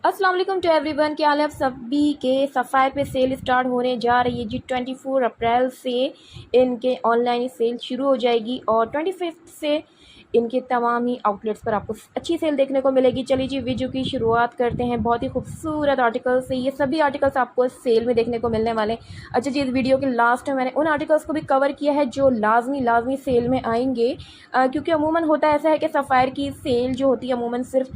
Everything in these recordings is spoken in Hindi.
अस्सलाम वालेकुम टू एवरीवन। क्या हाल है आप सभी के। सफ़ायर पे सेल स्टार्ट होने जा रही है जी। 24 अप्रैल से इनके ऑनलाइन सेल शुरू हो जाएगी और 25 से इनके तमाम ही आउटलेट्स पर आपको अच्छी सेल देखने को मिलेगी। चलिए जी, वीडियो की शुरुआत करते हैं बहुत ही खूबसूरत आर्टिकल्स से। ये सभी आर्टिकल्स आपको सेल में देखने को मिलने वाले हैं। अच्छा जी, इस वीडियो के लास्ट में मैंने उन आर्टिकल्स को भी कवर किया है जो लाजमी सेल में आएंगे, क्योंकि अमूमन होता ऐसा है कि सफ़ायर की सेल जो होती है अमूमन सिर्फ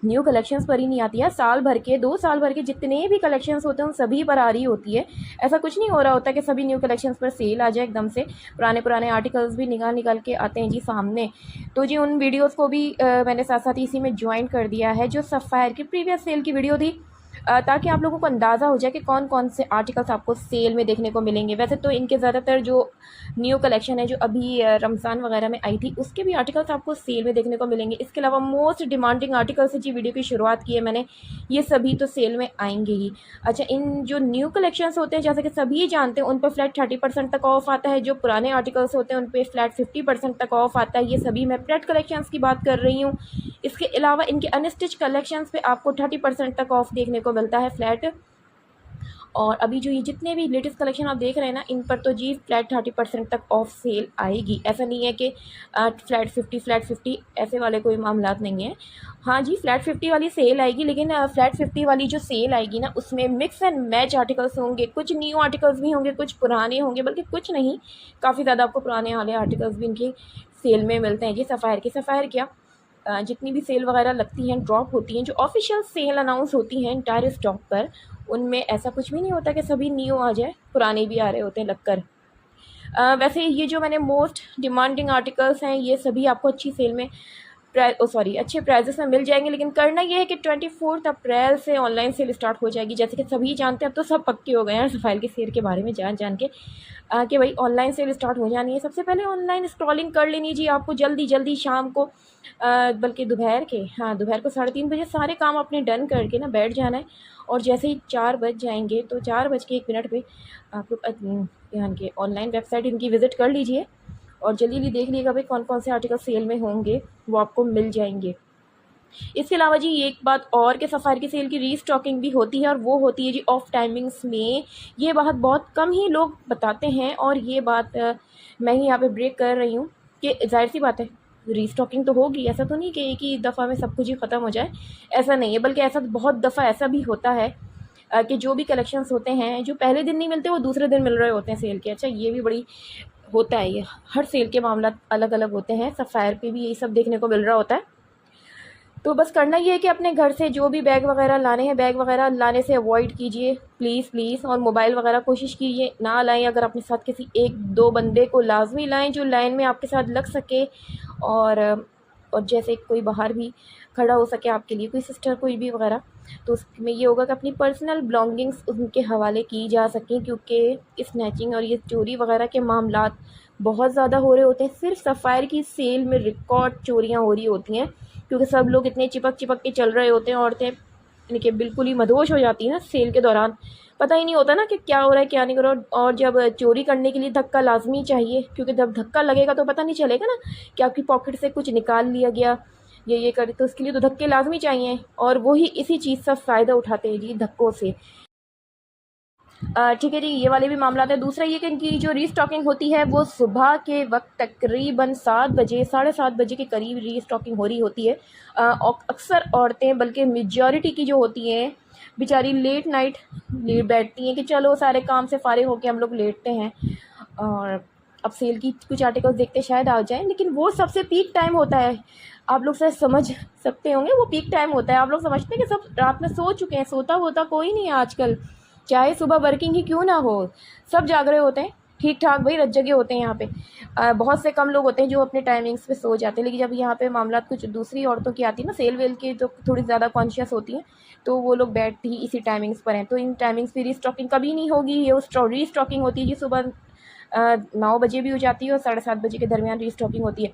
न्यू कलेक्शंस पर ही नहीं आती है, साल भर के 2 साल भर के जितने भी कलेक्शंस होते हैं उन सभी पर आ रही होती है। ऐसा कुछ नहीं हो रहा होता कि सभी न्यू कलेक्शंस पर सेल आ जाए एकदम से। पुराने पुराने आर्टिकल्स भी निकाल के आते हैं जी सामने। तो जी उन वीडियोस को भी मैंने साथ साथ इसी में ज्वाइन कर दिया है जो सफ़ायर की प्रीवियस सेल की वीडियो थी, ताकि आप लोगों को अंदाज़ा हो जाए कि कौन कौन से आर्टिकल्स आपको सेल में देखने को मिलेंगे। वैसे तो इनके ज़्यादातर जो न्यू कलेक्शन है जो अभी रमज़ान वगैरह में आई थी उसके भी आर्टिकल्स आपको सेल में देखने को मिलेंगे। इसके अलावा मोस्ट डिमांडिंग आर्टिकल से जी वीडियो की शुरुआत की है मैंने, ये सभी तो सेल में आएंगे ही। अच्छा, इन जो न्यू कलेक्शंस होते हैं जैसे कि सभी जानते हैं उन पर फ्लैट 30% तक ऑफ आता है। जो पुराने आर्टिकल्स होते हैं उन पर फ्लैट 50% तक ऑफ आता है। ये सभी मैं प्रेट कलेक्शंस की बात कर रही हूँ। इसके अलावा इनके अनस्टिच कलेक्शंस पे आपको 30% तक ऑफ देखने को मिलता है फ्लैट। और अभी जो ये जितने भी लेटेस्ट कलेक्शन आप देख रहे हैं ना, इन पर तो जी फ्लैट 30% तक ऑफ सेल आएगी। ऐसा नहीं है कि फ्लैट 50 ऐसे वाले कोई मामला नहीं है। हाँ जी, फ्लैट 50 वाली सेल आएगी, लेकिन फ्लैट 50 वाली जो सेल आएगी ना उसमें मिक्स एंड मैच आर्टिकल्स होंगे। कुछ न्यू आर्टिकल्स भी होंगे, कुछ पुराने होंगे, बल्कि कुछ नहीं, काफ़ी ज़्यादा आपको पुराने वाले आर्टिकल्स भी इनकी सेल में मिलते हैं जी। सफ़ायर क्या, जितनी भी सेल वगैरह लगती हैं, ड्रॉप होती हैं, जो ऑफिशियल सेल अनाउंस होती हैं इंटायर स्टॉक पर, उनमें ऐसा कुछ भी नहीं होता कि सभी न्यू आ जाए, पुराने भी आ रहे होते हैं लगकर। वैसे ये जो मैंने मोस्ट डिमांडिंग आर्टिकल्स हैं ये सभी आपको अच्छी सेल में अच्छे प्राइजेस में मिल जाएंगे। लेकिन करना ये है कि 24 अप्रैल से ऑनलाइन सेल स्टार्ट हो जाएगी। जैसे कि सभी जानते हैं, अब तो सब पक्के हो गए हैं सफ़ायर की सेल के बारे में जान के, कि भाई ऑनलाइन सेल स्टार्ट हो जानी है। सबसे पहले ऑनलाइन स्क्रॉलिंग कर लेनी जी आपको जल्दी शाम को, बल्कि दोपहर को 3:30 बजे सारे काम अपने डन करके ना बैठ जाना है। और जैसे ही 4 बज जाएंगे तो 4:01 पे आप लोग यहाँ के ऑनलाइन वेबसाइट इनकी विज़िट कर लीजिए और जल्दी देख लीजिएगा भाई कौन कौन से आर्टिकल सेल में होंगे, वो आपको मिल जाएंगे। इसके अलावा जी एक बात और कि सफ़ायर की सेल की रीस्टॉकिंग भी होती है, और वो होती है जी ऑफ टाइमिंग्स में। ये बात बहुत कम ही लोग बताते हैं, और ये बात मैं ही यहाँ पे ब्रेक कर रही हूँ कि जाहिर सी बात है रीस्टॉकिंग तो होगी। ऐसा तो नहीं कि एक ही दफ़ा में सब कुछ ही ख़त्म हो जाए, ऐसा नहीं है। बल्कि ऐसा बहुत दफ़ा ऐसा भी होता है कि जो भी कलेक्शंस होते हैं जो पहले दिन नहीं मिलते वो दूसरे दिन मिल रहे होते हैं सेल के। अच्छा, ये भी बड़ी होता है, ये हर सेल के मामला अलग अलग होते हैं। सफ़ायर पे भी यही सब देखने को मिल रहा होता है। तो बस करना ये है कि अपने घर से जो भी बैग वगैरह लाने हैं, बैग वगैरह लाने से अवॉइड कीजिए प्लीज़। और मोबाइल वगैरह कोशिश कीजिए ना लाएं। अगर अपने साथ किसी 1-2 बंदे को लाजमी लाएं जो लाइन में आपके साथ लग सके, और जैसे कोई बाहर भी खड़ा हो सके आपके लिए, कोई सिस्टर कोई भी वगैरह, तो उसमें ये होगा कि अपनी पर्सनल बिलोंगिंग्स उनके हवाले की जा सकें। क्योंकि स्नैचिंग और ये चोरी वगैरह के मामलात बहुत ज़्यादा हो रहे होते हैं। सिर्फ सफ़ायर की सेल में रिकॉर्ड चोरियाँ हो रही होती हैं, क्योंकि सब लोग इतने चिपक के चल रहे होते हैं। औरतें इनके बिल्कुल ही मदहोश हो जाती हैं ना सेल के दौरान, पता ही नहीं होता ना कि क्या हो रहा है क्या नहीं हो रहा। और जब चोरी करने के लिए धक्का लाजमी चाहिए, क्योंकि जब धक्का लगेगा तो पता नहीं चलेगा ना कि आपकी पॉकेट से कुछ निकाल लिया गया, ये करे, तो उसके लिए तो धक्के लाजमी चाहिए। और वही इसी चीज़ का फ़ायदा उठाते हैं जी, धक्कों से। ठीक है जी, ये वाले भी मामला है। दूसरा ये कि इनकी जो रीस्टॉकिंग होती है वो सुबह के वक्त तकरीबन 7 बजे 7:30 बजे के करीब रीस्टॉकिंग हो रही होती है। अक्सर औरतें, बल्कि मेजॉरिटी की जो होती हैं, बेचारी लेट नाइट लेट बैठती हैं कि चलो सारे काम से फारिग होकर हम लोग लेटते हैं और अब सेल की कुछ आर्टिकल्स देखते शायद आ जाए। लेकिन वो सबसे पीक टाइम होता है, आप लोग शायद समझ सकते होंगे, वो पीक टाइम होता है। आप लोग समझते हैं कि सब रात में सो चुके हैं, सोता होता कोई नहीं है आजकल, चाहे सुबह वर्किंग ही क्यों ना हो, सब जाग रहे होते हैं ठीक ठाक, भाई रज जगे होते हैं यहाँ पे। बहुत से कम लोग होते हैं जो अपने टाइमिंग्स पे सो जाते हैं। लेकिन जब यहाँ पे मामला कुछ दूसरी औरतों की आती है ना, सेल वेल की, तो थोड़ी ज़्यादा कॉन्शियस होती हैं, तो वो लोग बैठती ही इसी टाइमिंग्स पर हैं। तो इन टाइमिंग्स पे रीस्टॉकिंग कभी नहीं होगी। ये उस रीस्टॉकिंग होती है जी सुबह 9 बजे भी हो जाती है और 7:30 बजे के दरमियान रीस्टॉकिंग होती है।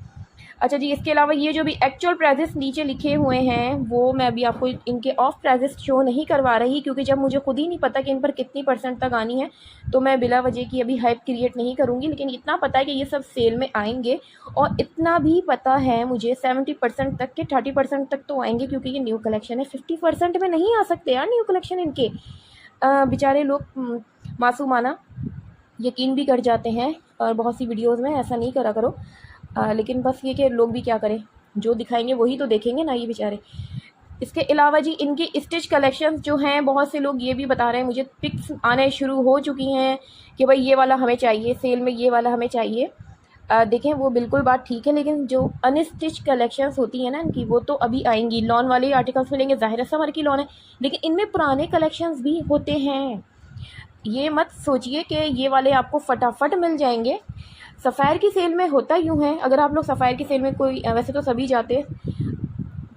अच्छा जी, इसके अलावा ये जो भी एक्चुअल प्राइजेस नीचे लिखे हुए हैं वो मैं अभी आपको इनके ऑफ प्राइजेस शो नहीं करवा रही, क्योंकि जब मुझे खुद ही नहीं पता कि इन पर कितनी % तक आनी है तो मैं बिला वजह की अभी हाइप क्रिएट नहीं करूँगी। लेकिन इतना पता है कि ये सब सेल में आएंगे, और इतना भी पता है मुझे 70% तक के 30% तक तो आएंगे, क्योंकि ये न्यू कलेक्शन है। 50% में नहीं आ सकते यार न्यू कलेक्शन इनके। बेचारे लोग मासूमाना यकीन भी कर जाते हैं, और बहुत सी वीडियोज़ में ऐसा नहीं करा करो। लेकिन बस ये कि लोग भी क्या करें, जो दिखाएंगे वही तो देखेंगे ना ये बेचारे। इसके अलावा जी इनकी स्टिच कलेक्शंस जो हैं, बहुत से लोग ये भी बता रहे हैं, मुझे पिक्स आने शुरू हो चुकी हैं कि भाई ये वाला हमें चाहिए, सेल में ये वाला हमें चाहिए। देखें वो बिल्कुल बात ठीक है, लेकिन जो अनस्टिच कलेक्शंस होती हैं ना इनकी, वो तो अभी आएंगी। लॉन वाले आर्टिकल्स मिलेंगे, ज़ाहिर सा की लॉन है, लेकिन इनमें पुराने कलेक्शंस भी होते हैं। ये मत सोचिए कि ये वाले आपको फटाफट मिल जाएंगे। सफ़ायर की सेल में होता यूँ है, अगर आप लोग सफ़ायर की सेल में कोई, वैसे तो सभी जाते हैं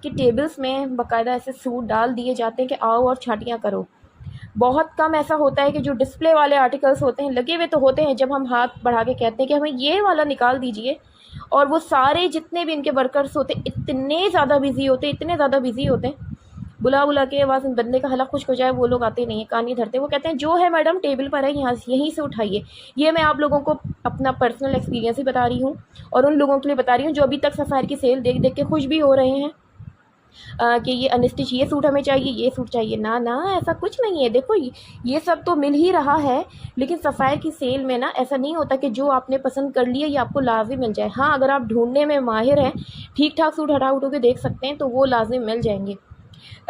कि टेबल्स में बाकायदा ऐसे सूट डाल दिए जाते हैं कि आओ और छाटियाँ करो। बहुत कम ऐसा होता है कि जो डिस्प्ले वाले आर्टिकल्स होते हैं, लगे हुए तो होते हैं, जब हम हाथ बढ़ा के कहते हैं कि हमें ये वाला निकाल दीजिए, और वो सारे जितने भी इनके वर्कर्स होते हैं इतने ज़्यादा बिजी होते हैं, इतने ज़्यादा बिजी होते हैं, बुला बुला के बस बंदे का हला खुश्क हो जाए वो लोग आते नहीं है, कान नहीं धरते। वो कहते हैं जो है मैडम टेबल पर है, यहाँ यहीं से उठाइए। ये मैं आप लोगों को अपना पर्सनल एक्सपीरियंस ही बता रही हूँ, और उन लोगों के लिए बता रही हूँ जो अभी तक सफ़ायर की सेल देख देख के खुश भी हो रहे हैं कि ये अनस्टिच ये सूट हमें चाहिए, ये सूट चाहिए। ना ना, ऐसा कुछ नहीं है। देखो ये सब तो मिल ही रहा है, लेकिन सफ़ायर की सेल में ना ऐसा नहीं होता कि जो आपने पसंद कर लिया ये आपको लाजिम मिल जाए। हाँ, अगर आप ढूंढने में माहिर हैं, ठीक ठाक सूट हटा उठो के देख सकते हैं, तो वो लाजिम मिल जाएंगे।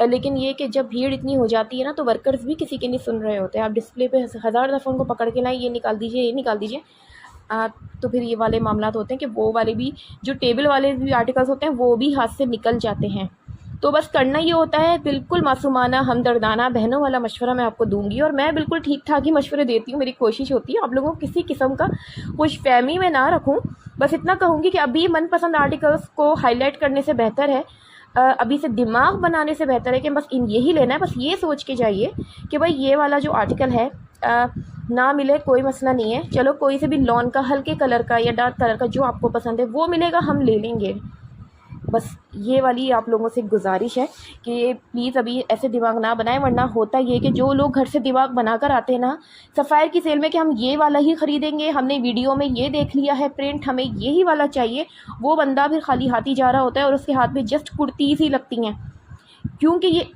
लेकिन ये कि जब भीड़ इतनी हो जाती है ना, तो वर्कर्स भी किसी के नहीं सुन रहे होते। आप डिस्प्ले पे हज़ार दफ़ा उनको पकड़ के लाएं, ये निकाल दीजिए, ये निकाल दीजिए। तो फिर ये वाले मामला होते हैं कि वो वाले भी, जो टेबल वाले भी आर्टिकल्स होते हैं वो भी हाथ से निकल जाते हैं। तो बस करना ये होता है, बिल्कुल मासूमाना हमदर्दाना बहनों वाला मशवरा मैं आपको दूंगी, और मैं बिल्कुल ठीक ठाक ही मशवरे देती हूँ। मेरी कोशिश होती है आप लोगों को किसी किस्म का खुशफहमी में ना रखूँ। बस इतना कहूँगी कि अभी मनपसंद आर्टिकल्स को हाईलाइट करने से बेहतर है, अभी से दिमाग बनाने से बेहतर है कि बस यही लेना है। बस ये सोच के जाइए कि भाई ये वाला जो आर्टिकल है ना मिले कोई मसला नहीं है, चलो कोई से भी लॉन का हल्के कलर का या डार्क कलर का जो आपको पसंद है वो मिलेगा, हम ले लेंगे। बस ये वाली आप लोगों से गुजारिश है कि प्लीज़ अभी ऐसे दिमाग ना बनाएं, वरना होता ये कि जो लोग घर से दिमाग बनाकर आते हैं ना सफ़ायर की सेल में कि हम ये वाला ही ख़रीदेंगे, हमने वीडियो में ये देख लिया है प्रिंट, हमें यही वाला चाहिए, वो बंदा फिर खाली हाथ ही जा रहा होता है और उसके हाथ में जस्ट कुर्तीज़ ही लगती हैं। क्योंकि ये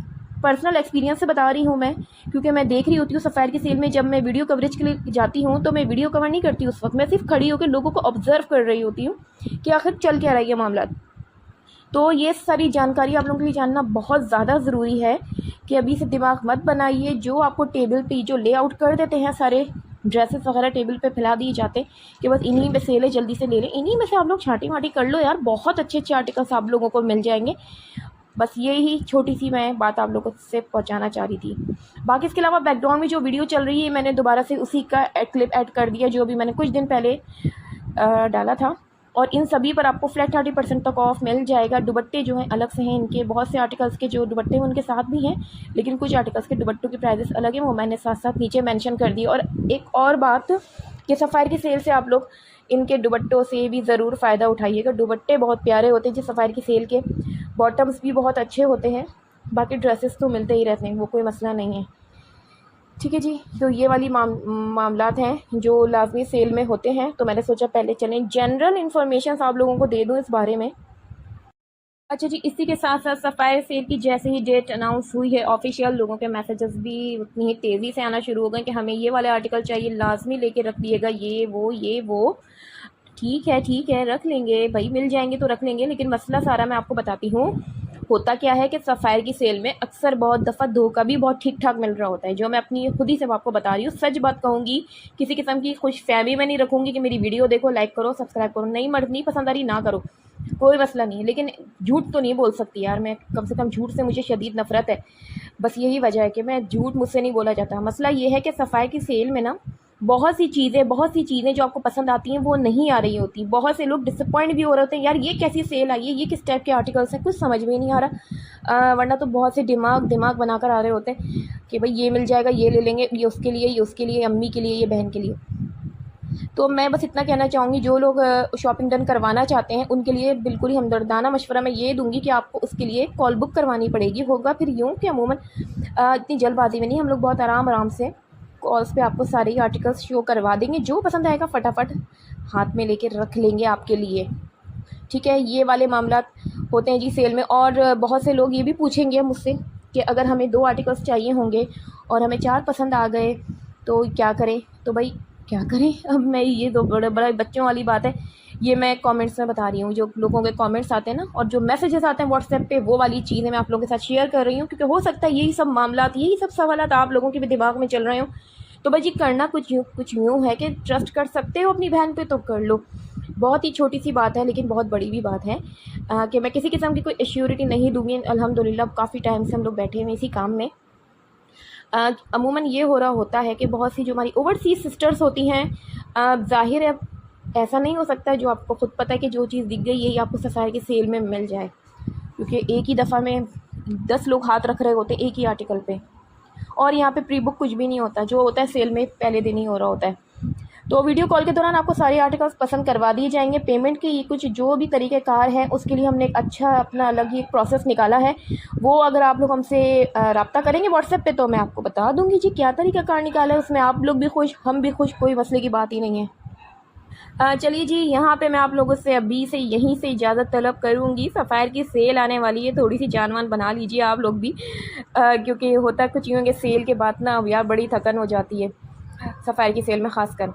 पर्सनल एक्सपीरियंस से बता रही हूँ मैं, क्योंकि मैं देख रही होती हूँ सफ़ायर की सेल में, जब मैं वीडियो कवरेज के लिए जाती हूँ तो मैं वीडियो कवर नहीं करती उस वक्त, मैं सिर्फ खड़ी होकर लोगों को ऑब्ज़र्व कर रही होती हूँ कि आखिर चल क्या रहा है ये मामला। तो ये सारी जानकारी आप लोगों के लिए जानना बहुत ज़्यादा ज़रूरी है कि अभी से दिमाग मत बनाइए। जो आपको टेबल पे जो लेआउट कर देते हैं, सारे ड्रेसेस वगैरह टेबल पे फैला दिए जाते कि बस इन्हीं में सेल है, जल्दी से ले लें, इन्हीं में से आप लोग छाटी माटी कर लो यार, बहुत अच्छे अच्छे आर्टिकल्स आप लोगों को मिल जाएंगे। बस यही छोटी सी मैं बात आप लोगों से पहुंचाना चाह रही थी। बाकी इसके अलावा बैकग्राउंड में जो वीडियो चल रही है मैंने दोबारा से उसी का क्लिप ऐड कर दिया जो भी मैंने कुछ दिन पहले डाला था, और इन सभी पर आपको फ्लैट 30% तक ऑफ मिल जाएगा। दुपट्टे जो हैं अलग से हैं इनके, बहुत से आर्टिकल्स के जो दुपट्टे हैं उनके साथ भी हैं, लेकिन कुछ आर्टिकल्स के दुपट्टों की प्राइजेस अलग हैं, वो मैंने साथ साथ नीचे मेंशन कर दी। और एक और बात कि सफ़ायर की सेल से आप लोग इनके दुपट्टों से भी ज़रूर फ़ायदा उठाइएगा। दुपट्टे बहुत प्यारे होते हैं जी सफ़ायर की सेल के, बॉटम्स भी बहुत अच्छे होते हैं, बाकी ड्रेसेस तो मिलते ही रहते हैं, वो कोई मसला नहीं है। ठीक है जी, तो ये वाली मामलात हैं जो लाजमी सेल में होते हैं, तो मैंने सोचा पहले चलें जनरल इन्फॉर्मेशन आप लोगों को दे दूं इस बारे में। अच्छा जी, इसी के साथ साथ सफ़ायर सेल की जैसे ही डेट अनाउंस हुई है ऑफिशियल, लोगों के मैसेजेस भी उतनी ही तेज़ी से आना शुरू हो गए कि हमें ये वाले आर्टिकल चाहिए, लाजमी लेके रख दिएगा, ये वो। ठीक है रख लेंगे भाई, मिल जाएंगे तो रख लेंगे, लेकिन मसला सारा मैं आपको बताती हूँ। होता क्या है कि सफ़ायर की सेल में अक्सर बहुत दफ़ा धोखा भी बहुत ठीक ठाक मिल रहा होता है, जो मैं अपनी खुद ही से आपको बता रही हूँ, सच बात कहूँगी, किसी किस्म की खुशफहमी में नहीं रखूँगी कि मेरी वीडियो देखो, लाइक करो, सब्सक्राइब करो, नहीं पसंद आ रही ना करो, कोई मसला नहीं है, लेकिन झूठ तो नहीं बोल सकती यार मैं, कम से कम झूठ से मुझे शदीद नफ़रत है। बस यही वजह है कि मैं झूठ मुझसे नहीं बोला जाता। मसला ये है कि सफ़ायर की सेल में ना बहुत सी चीज़ें जो आपको पसंद आती हैं वो नहीं आ रही होती। बहुत से लोग डिसअपॉइंट भी हो रहे होते हैं, यार ये कैसी सेल आई है, ये किस टाइप के आर्टिकल्स हैं, कुछ समझ में ही नहीं आ रहा। वरना तो बहुत से दिमाग बनाकर आ रहे होते हैं कि भाई ये मिल जाएगा, ये ले लेंगे, ये उसके लिए, अम्मी के लिए, ये बहन के लिए। तो मैं बस इतना कहना चाहूँगी, जो लोग शॉपिंग डन करवाना चाहते हैं उनके लिए बिल्कुल ही हमदर्दाना मशवरा मैं ये दूँगी कि आपको उसके लिए कॉल बुक करवानी पड़ेगी। होगा फिर यूँ कि अमूमन इतनी जल्दबाजी में नहीं, हम लोग बहुत आराम से कॉल्स पे आपको सारे ही आर्टिकल्स शो करवा देंगे। जो पसंद आएगा फटाफट हाथ में लेके रख लेंगे आपके लिए, ठीक है। ये वाले मामला होते हैं जी सेल में। और बहुत से लोग ये भी पूछेंगे मुझसे कि अगर हमें 2 आर्टिकल्स चाहिए होंगे और हमें 4 पसंद आ गए तो क्या करें? तो भाई क्या करें, अब मैं ये तो बड़ा बच्चों वाली बात है। ये मैं कमेंट्स में बता रही हूँ, जो लोगों के कमेंट्स आते हैं ना और जो मैसेजेस आते हैं व्हाट्सएप पे, वो वाली चीज़ें मैं आप लोगों के साथ शेयर कर रही हूँ, क्योंकि हो सकता है यही सब मामलात, यही सब सवालात आप लोगों के भी दिमाग में चल रहे हो। तो भाई जी करना कुछ यूँ है कि ट्रस्ट कर सकते हो अपनी बहन पे तो कर लो। बहुत ही छोटी सी बात है लेकिन बहुत बड़ी भी बात है कि मैं किसी किस्म की कोई एश्योरिटी नहीं दूँगी। अल्हम्दुलिल्लाह काफ़ी टाइम से हम लोग बैठे हुए इसी काम में। अमूमन ये हो रहा होता है कि बहुत सी जो हमारी ओवरसीज़ सिस्टर्स होती हैं, ज़ाहिर है ऐसा नहीं हो सकता जो आपको ख़ुद पता है कि जो चीज़ दिख गई यही आपको सफ़ायर की सेल में मिल जाए, क्योंकि एक ही दफ़ा में 10 लोग हाथ रख रहे होते हैं एक ही आर्टिकल पे। और यहाँ पे प्री बुक कुछ भी नहीं होता, जो होता है सेल में पहले दिन ही हो रहा होता है। तो वीडियो कॉल के दौरान आपको सारे आर्टिकल्स पसंद करवा दिए जाएंगे। पेमेंट के कुछ जो भी तरीक़ेकार है उसके लिए हमने एक अच्छा अपना अलग ही एक प्रोसेस निकाला है। वो अगर आप लोग हमसे रब्ता करेंगे व्हाट्सएप पे तो मैं आपको बता दूंगी जी क्या तरीक़ाकार निकाला है। उसमें आप लोग भी खुश, हम भी खुश, कोई मसले की बात ही नहीं है। चलिए जी, यहाँ पे मैं आप लोगों से अभी से यहीं से इजाज़त तलब करूँगी। सफ़ायर की सेल आने वाली है, थोड़ी सी जान-वान बना लीजिए आप लोग भी, क्योंकि होता कुछ यूँ है कि सेल के बाद ना यार बड़ी थकन हो जाती है सफ़ायर की सेल में ख़ासकर।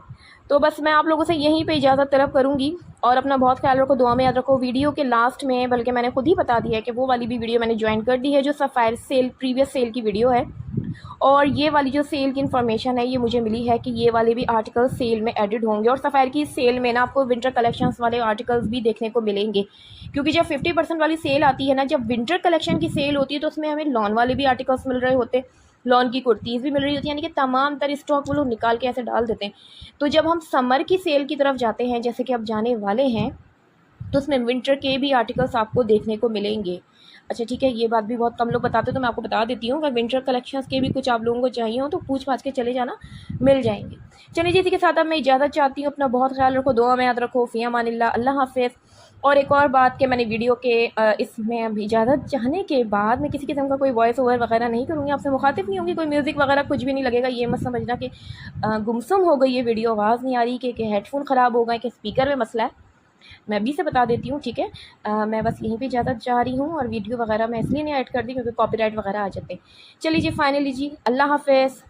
तो बस मैं आप लोगों से यहीं पे इजाज़त तलब करूँगी और अपना बहुत ख्याल रखो, दुआ में याद रखो। वीडियो के लास्ट में बल्कि मैंने खुद ही बता दिया है कि वो वाली भी वीडियो मैंने ज्वाइन कर दी है जो सफ़ायर सेल प्रीवियस सेल की वीडियो है। और ये वाली जो सेल की इन्फॉर्मेशन है ये मुझे मिली है कि ये वाले भी आर्टिकल सेल में एडिड होंगे। और सफ़ायर की सेल में ना आपको विंटर कलेक्शंस वाले आर्टिकल्स भी देखने को मिलेंगे, क्योंकि जब 50% वाली सेल आती है ना, जब विंटर कलेक्शन की सेल होती है तो उसमें हमें लॉन वाले भी आर्टिकल्स मिल रहे होते हैं, लॉन की कुर्तीज़ भी मिल रही होती है, यानी कि तमाम तर स्टॉक वो लोग निकाल के ऐसे डाल देते हैं। तो जब हम समर की सेल की तरफ जाते हैं, जैसे कि अब जाने वाले हैं, तो उसमें विंटर के भी आर्टिकल्स आपको देखने को मिलेंगे। अच्छा ठीक है, ये बात भी बहुत कम लोग बताते हैं तो मैं आपको बता देती हूँ, अगर विंटर कलेक्शंस के भी कुछ आप लोगों को चाहिए हो तो पूछ पाछ के चले जाना, मिल जाएंगे। चलिए जी, इसी के साथ अब मैं इजाज़त चाहती हूँ। अपना बहुत ख्याल रखो, दुआ में याद रखो। फ़ी अमानिल्लाह, अल्लाह हाफ़िज़। और एक और बात कि मैंने वीडियो के इसमें अब इजाज़त चाहने के बाद मैं किसी किस्म का कोई वॉइस ओवर वगैरह नहीं करूँगी, आपसे मुखातिब नहीं होंगी, कोई म्यूज़िक वगैरह कुछ भी नहीं लगेगा। ये मत समझना कि गुमसुम हो गई ये वीडियो, आवाज़ नहीं आ रही, कि हेडफोन ख़राब हो गए, कि स्पीकर में मसला है। मैं अभी से बता देती हूँ, ठीक है। मैं बस यहीं पे इजाज़त चाह रही हूँ और वीडियो वगैरह मैं इसलिए नहीं ऐड कर दी क्योंकि कॉपीराइट वगैरह आ जाते हैं। चलिए जी, फाइनली जी, अल्लाह हाफ़िज़।